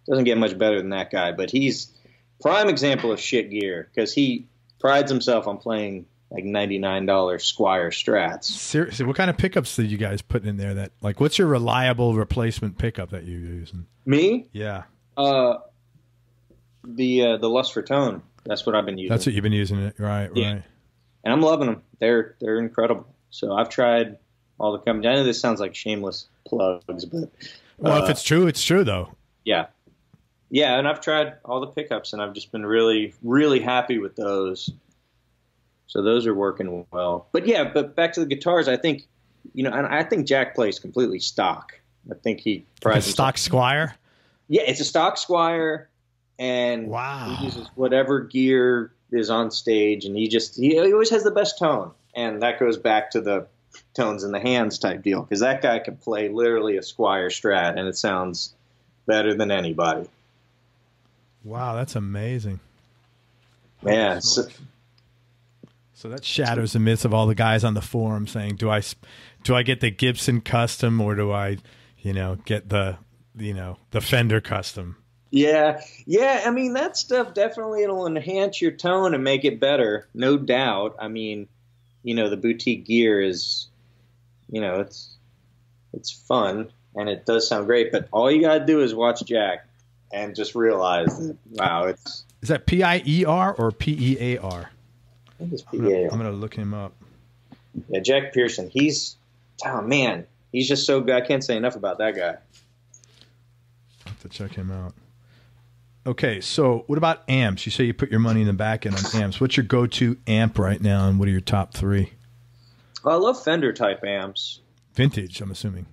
doesn't get much better than that guy. But he's prime example of shit gear because he prides himself on playing like $99 Squire Strats. Seriously, what kind of pickups did you guys put in there? That like, what's your reliable replacement pickup that you're using? Me? Yeah. The Lust for Tone. That's what I've been using. That's what you've been using it, right? Yeah. Right. And I'm loving them. They're incredible. So I've tried all the companies. I know this sounds like shameless plugs, but well, if it's true, it's true though. Yeah. Yeah, and I've tried all the pickups, and I've just been really, really happy with those. So those are working well. But yeah, but back to the guitars, I think, and I think Jack plays completely stock. I think he prides himself. Stock Squire? Yeah, it's a stock Squire, and wow. He uses whatever gear is on stage, and he always has the best tone. And that goes back to the tones in the hands type deal, because that guy can play literally a Squire Strat, and it sounds better than anybody. Wow, that's amazing. Man. So that shatters the myths of all the guys on the forum saying, do I get the Gibson custom, or do I, get the Fender custom? Yeah. Yeah. I mean, that stuff definitely, it'll enhance your tone and make it better. No doubt. I mean, the boutique gear is, it's fun and it does sound great, but all you got to do is watch Jack and just realize that, wow, is that P-I-E-R or P-E-A-R? I think it's P-E-A-R. I'm going to look him up. Yeah, Jack Pearson. He's just so good. I can't say enough about that guy. I'll have to check him out. Okay, so what about amps? You say you put your money in the back end on amps. What's your go-to amp right now, and what are your top three? Well, I love Fender type amps. Vintage, I'm assuming.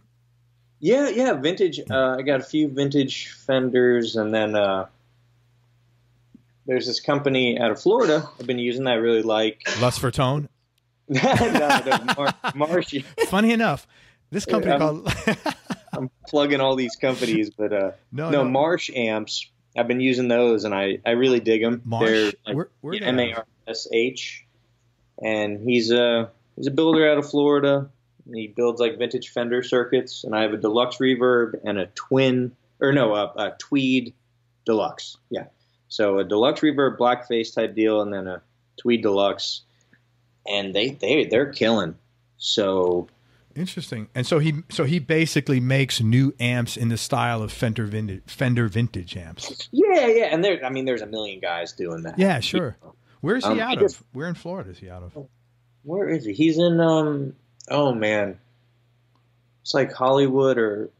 Yeah, vintage. I got a few vintage Fenders, and then there's this company out of Florida I've been using that I really like. Lust for Tone? No, Marsh. Funny enough, this company called... I'm plugging all these companies, but no, Marsh amps. I've been using those, and I really dig them. Marsh? They're like M-A-R-S-H, and he's a builder out of Florida. And he builds like vintage Fender circuits, and I have a deluxe reverb and a tweed deluxe. Yeah, so a deluxe reverb blackface type deal, and then a tweed deluxe, and they're killing. So interesting. And so he basically makes new amps in the style of Fender vintage amps. Yeah, and there's a million guys doing that. Yeah, sure. Where is he out of? Where in Florida is he out of? Where is he? He's in oh man, it's like Hollywood or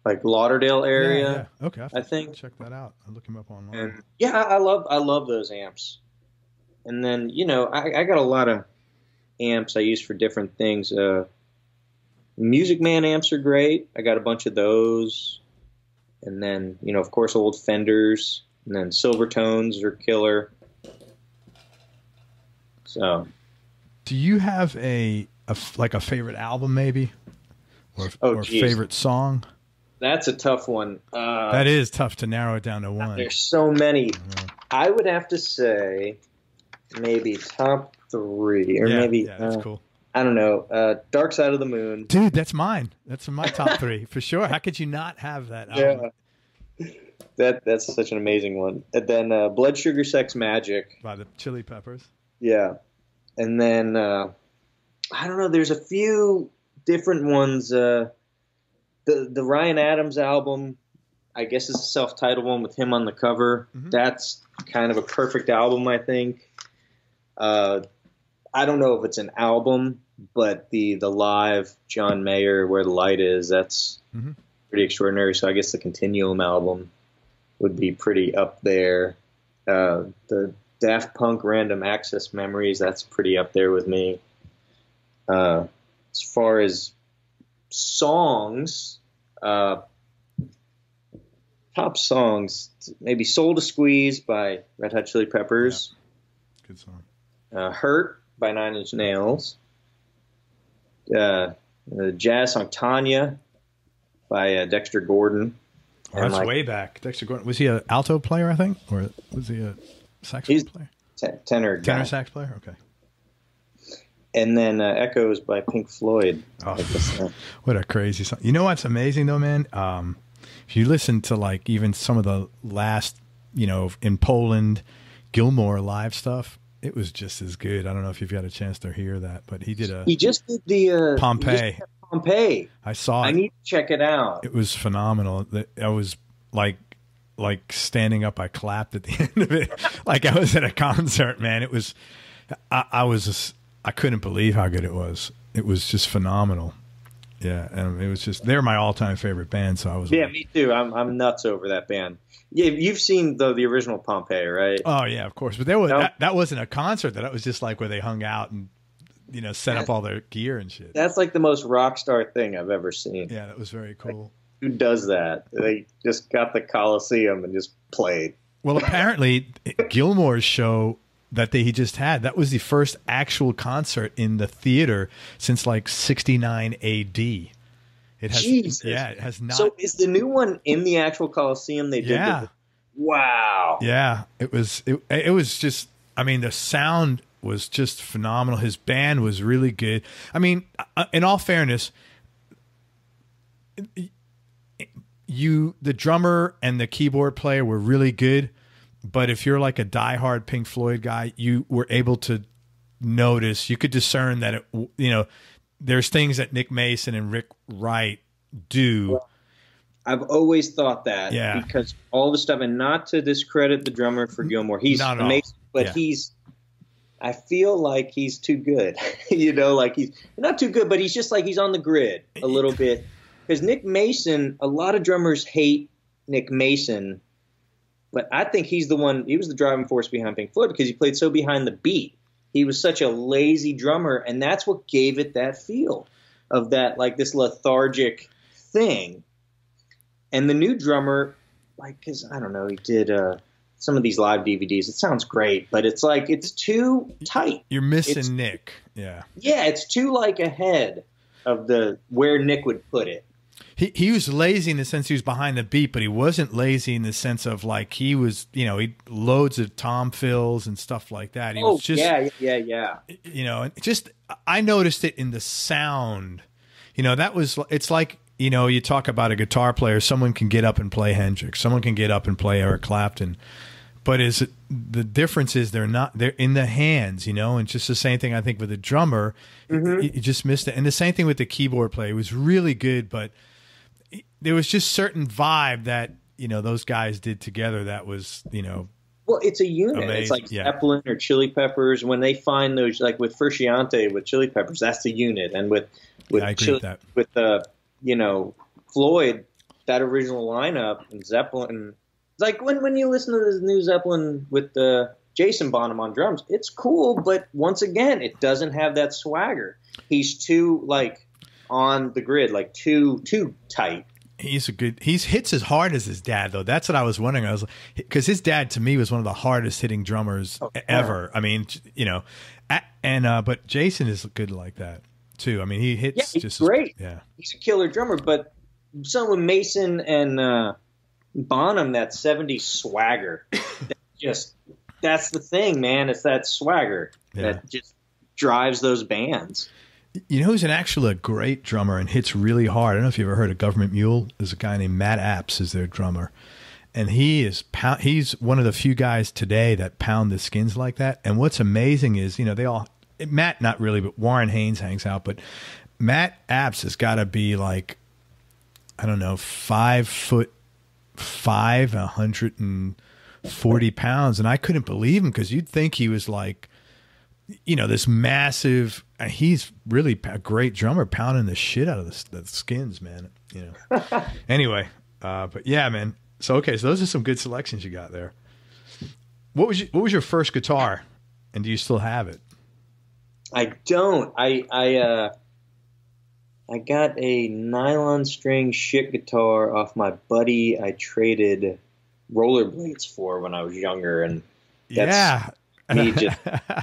like Lauderdale area. Yeah. Okay, I think check that out. I'll look him up online. And yeah, I love those amps. And then I got a lot of amps I use for different things. Music Man amps are great. I got a bunch of those. And then of course old Fenders, and then Silvertones are killer. So. Do you have a favorite album maybe, or favorite song? That's a tough one. That is tough to narrow it down to one. There's so many. I would have to say maybe top three, or maybe that's cool. I don't know. Dark Side of the Moon. Dude, that's mine. That's my top three for sure. How could you not have that album? Yeah. That's such an amazing one. And then Blood Sugar Sex Magic by the Chili Peppers. Yeah. And then, I don't know, there's a few different ones. The Ryan Adams album, I guess is a self-titled one with him on the cover. Mm-hmm. That's kind of a perfect album, I think. I don't know if it's an album, but the live John Mayer, Where the Light Is, that's pretty extraordinary. So I guess the Continuum album would be pretty up there. The Daft Punk Random Access Memories, that's pretty up there with me. As far as songs, top songs, maybe Soul to Squeeze by Red Hot Chili Peppers. Yeah. Good song. Hurt by Nine Inch Nails. The jazz song Tanya by Dexter Gordon. Oh, that's way back. Dexter Gordon. Was he an alto player, I think? Or was he a saxophone player? Tenor sax player? Okay. And then Echoes by Pink Floyd. Oh, what a crazy song. You know what's amazing, though, man? If you listen to, like, even some of the last, in Poland, Gilmour live stuff, it was just as good. I don't know if you've got a chance to hear that, but he just did the Pompeii. Pompeii. I saw it. I need to check it out. It was phenomenal. I was like standing up. I clapped at the end of it, like I was at a concert. Man, it was. I couldn't believe how good it was. It was just phenomenal. Yeah, and it was just they're my all-time favorite band. So I was. Yeah, me too. I'm nuts over that band. Yeah, you've seen the original Pompeii, right? Oh yeah, of course. But there was that wasn't a concert. That was just like where they hung out and set up all their gear and shit. That's like the most rock star thing I've ever seen. Yeah, that was very cool. Like, who does that? They just got the Coliseum and just played. Well, apparently Gilmour's show that he just had, that was the first actual concert in the theater since like 69 AD. It has, Jesus. Yeah, it has not. So is the new one in the actual Coliseum they did? Yeah. Wow. Yeah, it was just, I mean, the sound was just phenomenal. His band was really good. I mean, in all fairness, the drummer and the keyboard player were really good. But if you're like a diehard Pink Floyd guy, you were able to notice, you could discern that, there's things that Nick Mason and Rick Wright do. Well, I've always thought that because all the stuff, and not to discredit the drummer for Gilmour, he's amazing, but I feel like he's too good, like he's not too good, but he's just like, he's on the grid a little bit. Because Nick Mason, a lot of drummers hate Nick Mason, but I think he was the driving force behind Pink Floyd because he played so behind the beat. He was such a lazy drummer, and that's what gave it that feel of that, like this lethargic thing. And the new drummer, like, because I don't know, he did some of these live DVDs. It sounds great, but it's like it's too tight. You're missing Nick. Yeah. Yeah, it's too like ahead of where Nick would put it. He was lazy in the sense he was behind the beat, but he wasn't lazy in the sense of like he was, he loads of tom fills and stuff like that. He was just, yeah. Just I noticed it in the sound. It's like, you talk about a guitar player. Someone can get up and play Hendrix. Someone can get up and play Eric Clapton. But the difference is they're in the hands, and just the same thing I think with the drummer. You just missed it. And the same thing with the keyboard player. It was really good, but there was just certain vibe that, those guys did together that was, Well, it's a unit. Amazing. It's like Zeppelin or Chili Peppers. When they find those, like with Frusciante with Chili Peppers, that's the unit. And with I agree with that. With Floyd, that original lineup and Zeppelin. It's like when you listen to this new Zeppelin with Jason Bonham on drums, it's cool, but once again, it doesn't have that swagger. He's too like on the grid, like too tight. He hits as hard as his dad, though. That's what I was wondering. Because his dad to me was one of the hardest hitting drummers ever. I mean, but Jason is good like that too. I mean, he hits he's great. He's a killer drummer. But someone with Mason and Bonham, that 70s swagger, that's the thing, man. It's that swagger that just drives those bands. Who's a great drummer and hits really hard? I don't know if you've ever heard of Government Mule. There's a guy named Matt Apps is their drummer. And he's one of the few guys today that pound the skins like that. And what's amazing is, Matt, not really, but Warren Haynes hangs out. But Matt Apps has got to be like, I don't know, 5'5", 140 pounds. And I couldn't believe him because you'd think he was like, this massive, he's really a great drummer, pounding the shit out of the skins, man. Anyway, but yeah, man. So those are some good selections you got there. What was your first guitar, and do you still have it? I don't. I got a nylon string shit guitar off my buddy. I traded rollerblades for when I was younger, and that's me just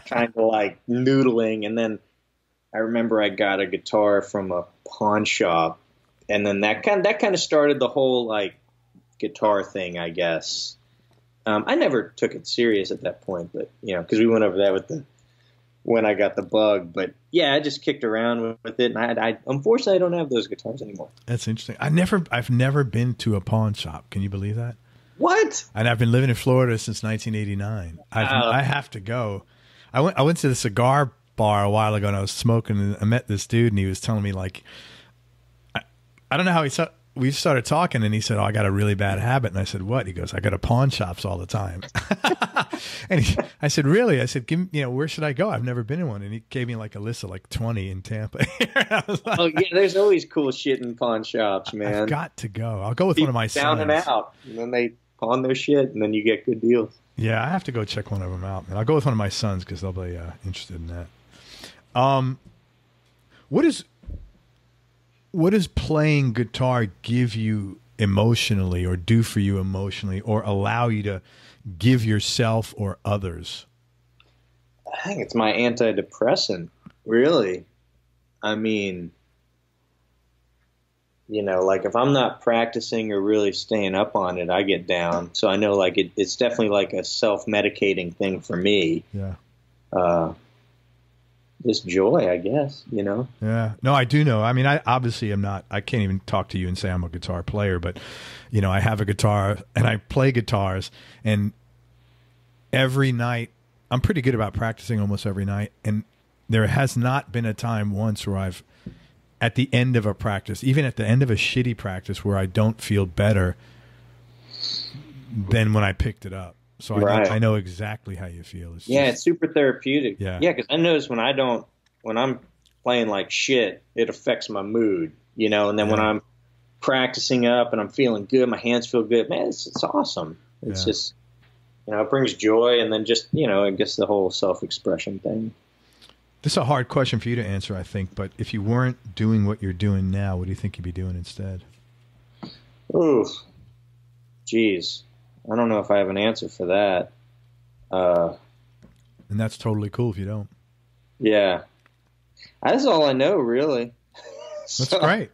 kind of like noodling. And then I remember I got a guitar from a pawn shop, and then that kind of started the whole like guitar thing, I guess. I never took it serious at that point, but because we went over that when I got the bug. But yeah, I just kicked around with it, and I unfortunately I don't have those guitars anymore. That's interesting. I've never been to a pawn shop. Can you believe that? What? And I've been living in Florida since 1989. I have to go. I went to the cigar bar a while ago and I was smoking and I met this dude and he was telling me like, I don't know how we started talking and he said, oh, I got a really bad habit. And I said, what? He goes, I go to pawn shops all the time. And I said, really? I said, where should I go? I've never been in one. And he gave me like a list of like 20 in Tampa. I was like, oh yeah, there's always cool shit in pawn shops, man. I've got to go. I'll go with one of my sons. Down and out. And then they pawn their shit and then you get good deals. Yeah, I have to go check one of them out. And I'll go with one of my sons because they'll be interested in that. What does playing guitar give you emotionally or do for you emotionally or allow you to give yourself or others? I think it's my antidepressant, really. I mean, like if I'm not practicing or really staying up on it, I get down. So I know like it's definitely like a self-medicating thing for me. Yeah. Just joy, I guess, Yeah. No, I do know. I mean, I obviously am not, I can't even talk to you and say I'm a guitar player, but, I have a guitar and I play guitars and every night, I'm pretty good about practicing almost every night. And there has not been a time once where I've, at the end of a practice, even at the end of a shitty practice where I don't feel better than when I picked it up. So I know exactly how you feel. It's super therapeutic. Yeah. Yeah, because I notice when I'm playing like shit, it affects my mood, and then when I'm practicing up and I'm feeling good, my hands feel good, man, it's awesome. It's just, it brings joy and then just, I guess the whole self-expression thing. This is a hard question for you to answer, I think, but if you weren't doing what you're doing now, what do you think you'd be doing instead? Ooh, geez. I don't know if I have an answer for that. And that's totally cool if you don't. Yeah. That's all I know, really. That's great.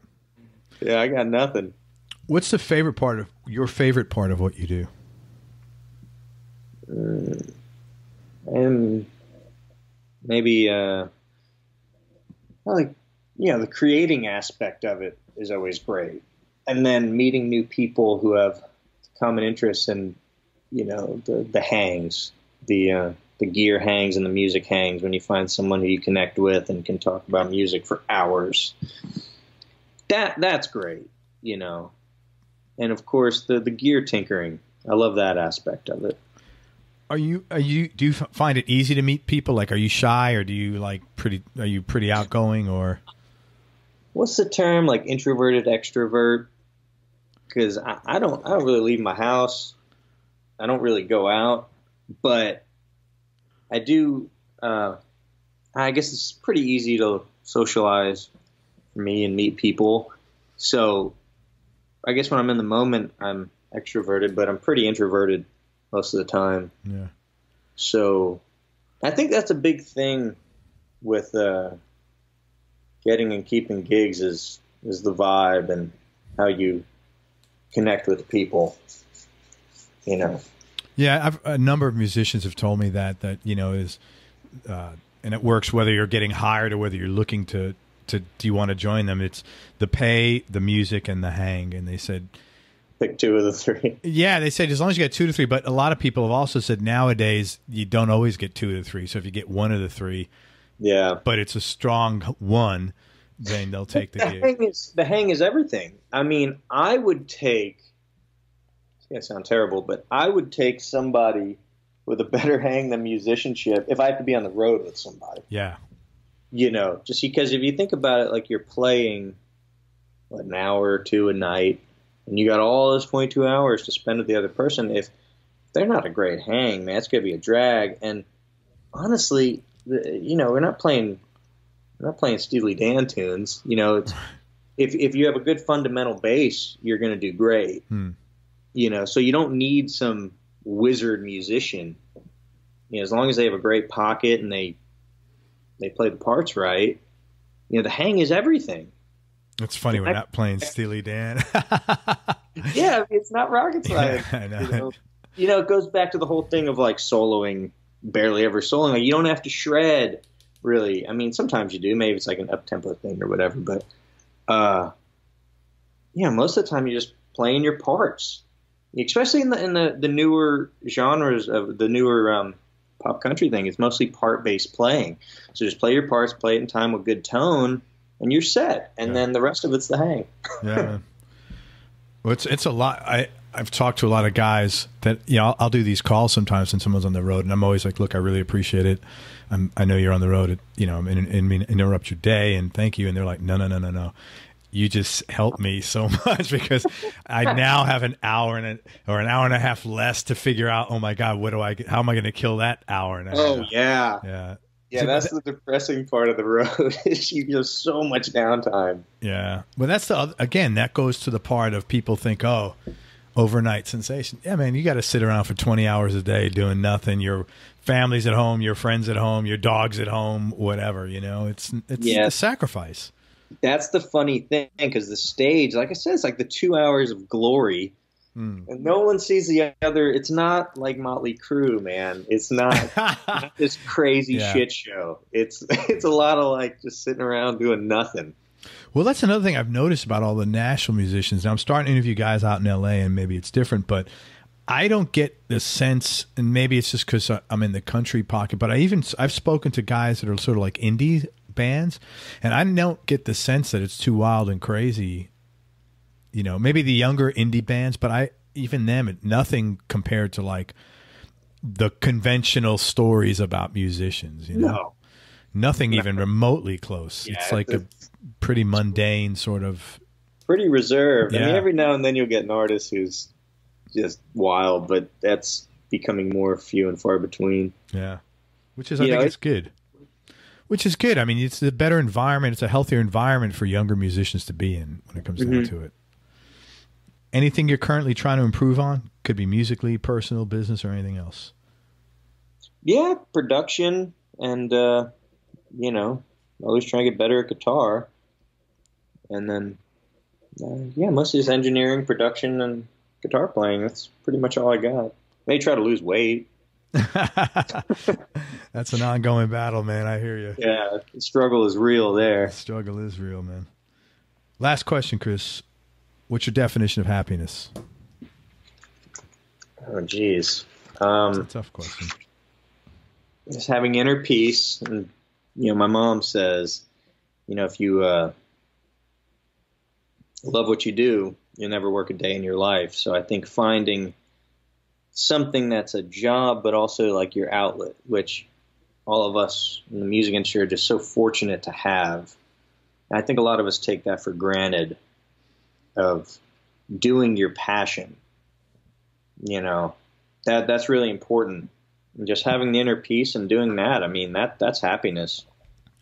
Yeah, I got nothing. What's the favorite part of your favorite part of what you do? And maybe, the creating aspect of it is always great. And then meeting new people who have common interests in, the hangs, the gear hangs and the music hangs when you find someone who you connect with and can talk about music for hours. That's great, And of course the gear tinkering. I love that aspect of it. Do you find it easy to meet people? Like, are you shy or are you pretty outgoing or? What's the term? Like introverted, extrovert? Because I don't really leave my house. I don't really go out, but I do. I guess it's pretty easy to socialize for me and meet people. So I guess when I'm in the moment, I'm extroverted, but I'm pretty introverted most of the time. Yeah. So I think that's a big thing with getting and keeping gigs is the vibe and how you connect with people, Yeah, a number of musicians have told me that is, and it works whether you're getting hired or whether you're looking to do you want to join them. It's the pay, the music, and the hang. And they said, pick two of the three. Yeah, they said as long as you get 2 to 3. But a lot of people have also said nowadays you don't always get 2 to 3. So if you get 1 of the 3, but it's a strong one, then they'll take the gig. The hang is everything. I mean, I would take. It's gonna sound terrible, but I would take somebody with a better hang than musicianship if I have to be on the road with somebody. Yeah. Just because if you think about it, like you're playing an hour or two a night, and you got all those 22 hours to spend with the other person. If they're not a great hang, man, it's gonna be a drag. And honestly, we're not playing Steely Dan tunes. It's, if you have a good fundamental bass, you're gonna do great. So you don't need some wizard musician. As long as they have a great pocket and they play the parts right, the hang is everything. It's funny, we're not playing Steely Dan. Yeah, it's not rocket science. Yeah, I know. It goes back to the whole thing of like soloing, barely ever soloing. Like, you don't have to shred, really. I mean, sometimes you do. Maybe it's like an up-tempo thing or whatever. But, most of the time you're just playing your parts. Especially in the newer genres of the newer pop country thing. It's mostly part-based playing. So just play your parts, play it in time with good tone, and you're set. And then the rest of it's the hang. Yeah, man. Well, it's a lot. I've talked to a lot of guys that, you know, I'll do these calls sometimes when someone's on the road, and I'm always like, look, I really appreciate it. I know you're on the road, you know, and interrupt your day, and thank you. And they're like, no. You just helped me so much because I now have an hour or an hour and a half less to figure out, oh my God, how am I going to kill that hour and a half? Oh, yeah. Yeah. Yeah, that's the depressing part of the road is you have so much downtime. Yeah. Well, that's again, that goes to the part of people think, oh, overnight sensation. Yeah, man, you got to sit around for 20 hours a day doing nothing. Your family's at home, your friends at home, your dog's at home, whatever, you know, it's a sacrifice. That's the funny thing, because the stage, like I said, it's like the 2 hours of glory. And no one sees the other. It's not like Motley Crue, man. It's not this crazy shit show. It's a lot of like just sitting around doing nothing. Well, that's another thing I've noticed about all the Nashville musicians. Now, I'm starting to interview guys out in L.A., and maybe it's different, but I don't get the sense, and maybe it's just because I'm in the country pocket, but I've spoken to guys that are sort of like indie bands, and I don't get the sense that it's too wild and crazy. You know, maybe the younger indie bands, but even them, nothing compared to like the conventional stories about musicians. You know, nothing even remotely close. Yeah, it's like a pretty mundane sort of, pretty reserved. Yeah. I mean, every now and then you'll get an artist who's just wild, but that's becoming more few and far between. Yeah, which is I think it's good. Which is good. I mean, it's a better environment. It's a healthier environment for younger musicians to be in when it comes down to it. Anything you're currently trying to improve on? Could be musically, personal, business, or anything else. Yeah, production and, you know, always trying to get better at guitar. And then, mostly just engineering, production, and guitar playing. That's pretty much all I got. Maybe try to lose weight. That's an ongoing battle, man. I hear you. Yeah, the struggle is real there. The struggle is real, man. Last question, Chris. What's your definition of happiness? Oh, geez. That's a tough question. Just having inner peace. And, you know, my mom says, you know, if you love what you do, you'll never work a day in your life. So I think finding something that's a job, but also like your outlet, which all of us in the music industry are just so fortunate to have. And I think a lot of us take that for granted, of doing your passion. You know, that's really important. And just having the inner peace and doing that, I mean, that's happiness.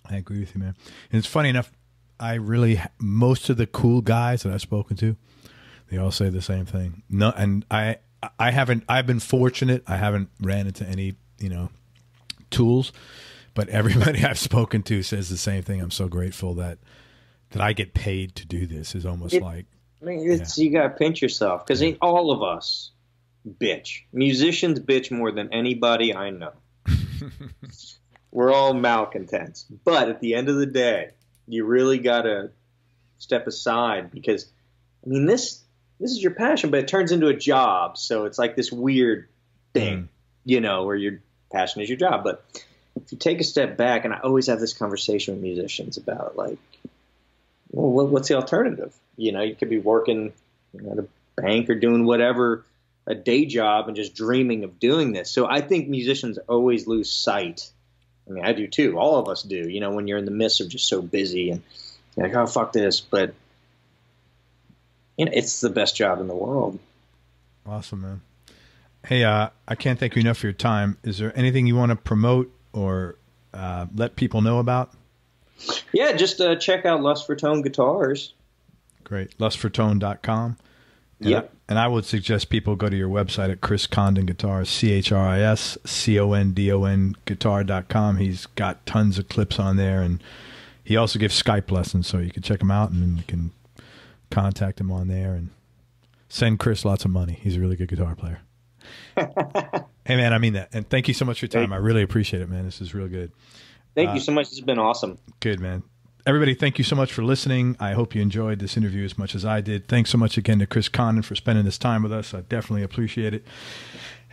I agree with you, man. And it's funny enough, most of the cool guys that I've spoken to, they all say the same thing. No, and I've been fortunate. I haven't ran into any, you know, tools, but everybody I've spoken to says the same thing. I'm so grateful that I get paid to do this. Is almost like, I mean, you got to pinch yourself, because all of us bitch. Musicians bitch more than anybody I know. We're all malcontents. But at the end of the day, you really got to step aside, because, I mean, this is your passion, but it turns into a job. So it's like this weird thing, you know, where your passion is your job. But if you take a step back, and I always have this conversation with musicians about, like, well, what's the alternative? You know, you could be working at a bank or doing whatever, a day job, and just dreaming of doing this. So I think musicians always lose sight. I mean, I do too. All of us do, you know, when you're in the midst of just so busy and you're like, oh, fuck this. But, you know, it's the best job in the world. Awesome, man. Hey, I can't thank you enough for your time. Is there anything you want to promote or let people know about? Yeah, just check out Lust for Tone Guitars. Great. lustfortone.com. Yep. And I would suggest people go to your website at Chris Condon Guitars, ChrisCondon guitar.com. He's got tons of clips on there, and he also gives Skype lessons, so you can check him out, and then you can contact him on there and send Chris lots of money. He's a really good guitar player. Hey, man, I mean that. And thank you so much for your time. I really appreciate it, man. This is real good. Thank you so much. This has been awesome. Good, man. Everybody, thank you so much for listening. I hope you enjoyed this interview as much as I did. Thanks so much again to Chris Condon for spending this time with us. I definitely appreciate it.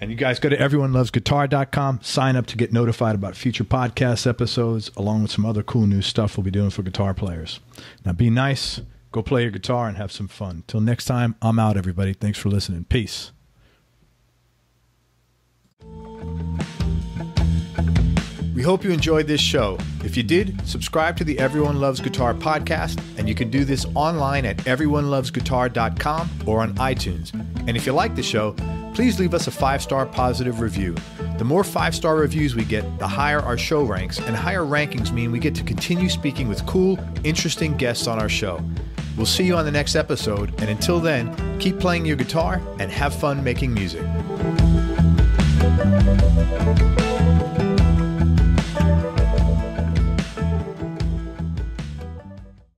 And you guys go to everyonelovesguitar.com, sign up to get notified about future podcast episodes, along with some other cool new stuff we'll be doing for guitar players. Now be nice, go play your guitar, and have some fun. Till next time, I'm out, everybody. Thanks for listening. Peace. We hope you enjoyed this show. If you did, subscribe to the Everyone Loves Guitar podcast, and you can do this online at everyonelovesguitar.com or on iTunes. And if you like the show, please leave us a 5-star positive review. The more 5-star reviews we get, the higher our show ranks, and higher rankings mean we get to continue speaking with cool, interesting guests on our show. We'll see you on the next episode, and until then, keep playing your guitar and have fun making music.